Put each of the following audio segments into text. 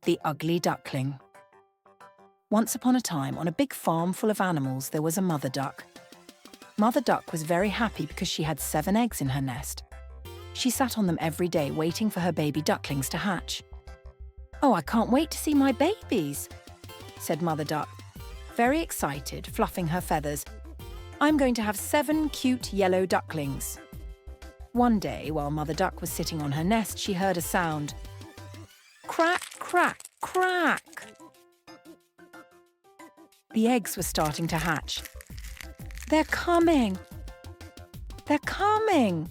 The Ugly Duckling. Once upon a time, on a big farm full of animals, there was a mother duck. Mother Duck was very happy because she had 7 eggs in her nest. She sat on them every day waiting for her baby ducklings to hatch. "Oh, I can't wait to see my babies," said Mother Duck, very excited, fluffing her feathers. "I'm going to have 7 cute yellow ducklings." One day, while Mother Duck was sitting on her nest, she heard a sound. Crack, crack, crack! The eggs were starting to hatch. "They're coming! They're coming!"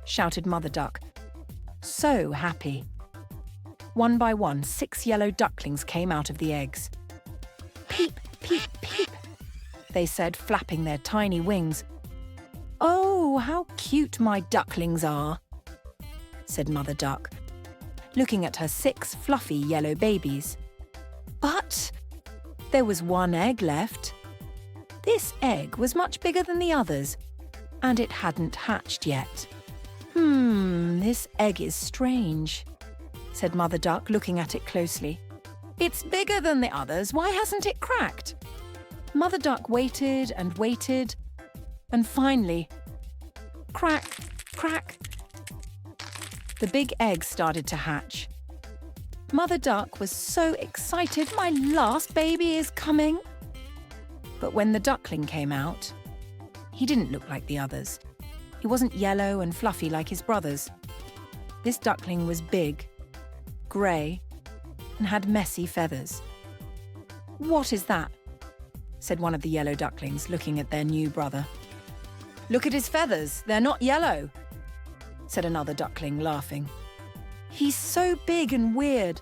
shouted Mother Duck, so happy. One by one, 6 yellow ducklings came out of the eggs. "Peep, peep, peep," they said, flapping their tiny wings. "Oh, how cute my ducklings are," said Mother Duck, looking at her 6 fluffy yellow babies. But there was 1 egg left. This egg was much bigger than the others, and it hadn't hatched yet. This egg is strange," said Mother Duck, looking at it closely. "It's bigger than the others. Why hasn't it cracked?" Mother Duck waited and waited, and finally, crack, crack, the big egg started to hatch. Mother Duck was so excited. "My last baby is coming." But when the duckling came out, he didn't look like the others. He wasn't yellow and fluffy like his brothers. This duckling was big, grey, and had messy feathers. "What is that?" said one of the yellow ducklings, looking at their new brother. "Look at his feathers. They're not yellow," said another duckling, laughing. "He's so big and weird,"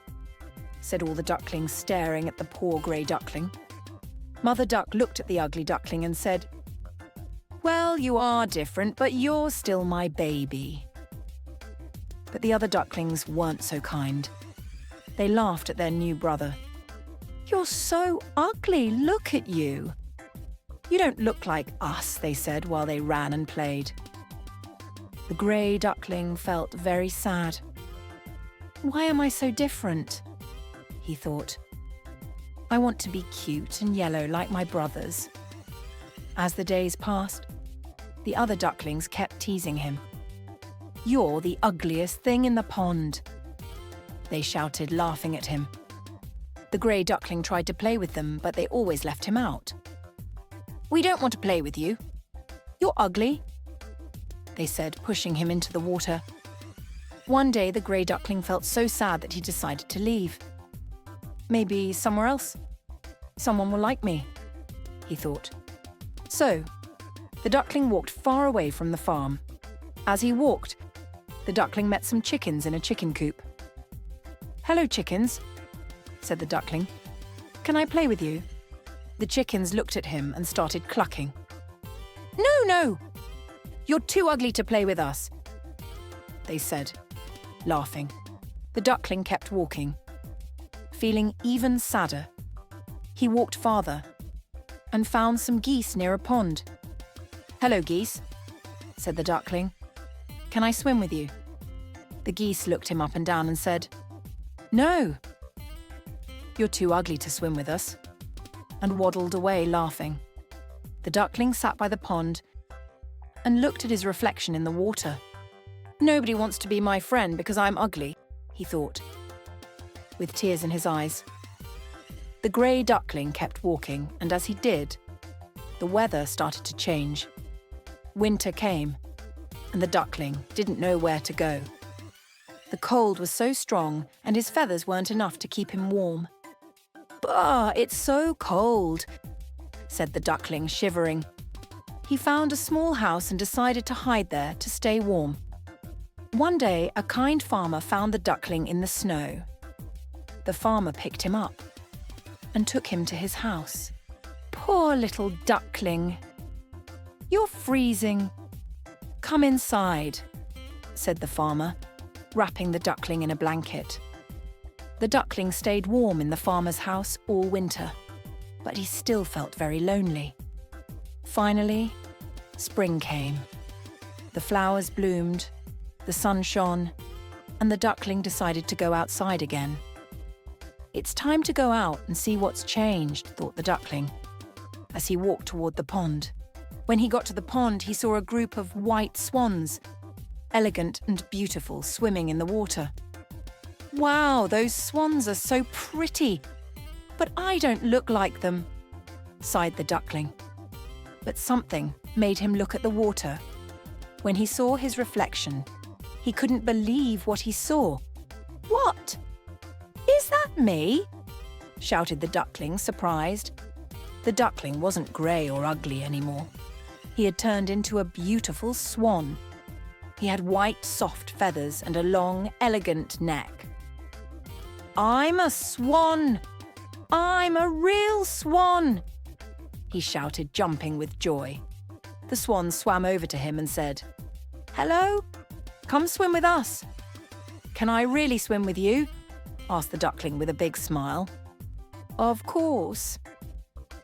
said all the ducklings, staring at the poor grey duckling. Mother Duck looked at the ugly duckling and said, "Well, you are different, but you're still my baby." But the other ducklings weren't so kind. They laughed at their new brother. "You're so ugly, look at you." "You don't look like us," they said while they ran and played. The grey duckling felt very sad. "Why am I so different?" he thought. "I want to be cute and yellow like my brothers." As the days passed, the other ducklings kept teasing him. "You're the ugliest thing in the pond," they shouted, laughing at him. The grey duckling tried to play with them, but they always left him out. "We don't want to play with you. You're ugly," they said, pushing him into the water. One day, the grey duckling felt so sad that he decided to leave. "Maybe somewhere else. Someone will like me," he thought. So, the duckling walked far away from the farm. As he walked, the duckling met some chickens in a chicken coop. "Hello, chickens," said the duckling. "Can I play with you?" The chickens looked at him and started clucking. "No, no! You're too ugly to play with us," they said, laughing. The duckling kept walking, feeling even sadder. He walked farther and found some geese near a pond. "Hello, geese," said the duckling. "Can I swim with you?" The geese looked him up and down and said, "No, you're too ugly to swim with us," and waddled away laughing. The duckling sat by the pond and looked at his reflection in the water. "Nobody wants to be my friend because I'm ugly," he thought, with tears in his eyes. The grey duckling kept walking, and as he did, the weather started to change. Winter came, and the duckling didn't know where to go. The cold was so strong, and his feathers weren't enough to keep him warm. "Bah, it's so cold," said the duckling, shivering. He found a small house and decided to hide there to stay warm. One day, a kind farmer found the duckling in the snow. The farmer picked him up and took him to his house. "Poor little duckling. You're freezing. Come inside," said the farmer, wrapping the duckling in a blanket. The duckling stayed warm in the farmer's house all winter, but he still felt very lonely. Finally, spring came. The flowers bloomed, the sun shone, and the duckling decided to go outside again. It's time to go out and see what's changed, thought the duckling, as he walked toward the pond. When he got to the pond, he saw a group of white swans, elegant and beautiful, swimming in the water. Wow, those swans are so pretty, but I don't look like them, sighed the duckling. But something made him look at the water. When he saw his reflection, he couldn't believe what he saw. What? Is that me? Shouted the duckling, surprised. The duckling wasn't grey or ugly anymore. He had turned into a beautiful swan. He had white, soft feathers and a long, elegant neck. I'm a swan! I'm a real swan! He shouted, jumping with joy. The swan swam over to him and said, Hello? Come swim with us. Can I really swim with you? Asked the duckling with a big smile. Of course.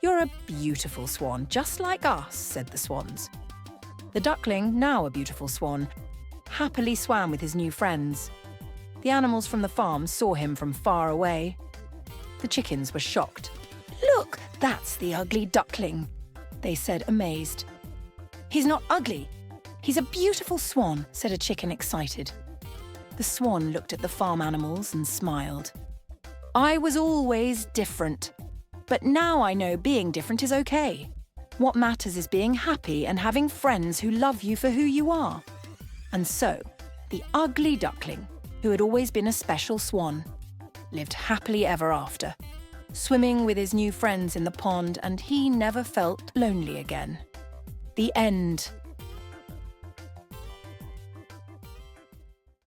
You're a beautiful swan, just like us, said the swans. The duckling, now a beautiful swan, happily swam with his new friends. The animals from the farm saw him from far away. The chickens were shocked. Look, that's the ugly duckling, they said, amazed. He's not ugly. He's a beautiful swan, said a chicken, excited. The swan looked at the farm animals and smiled. I was always different, but now I know being different is okay. What matters is being happy and having friends who love you for who you are. And so, the ugly duckling, who had always been a special swan, lived happily ever after, swimming with his new friends in the pond, and he never felt lonely again. The end.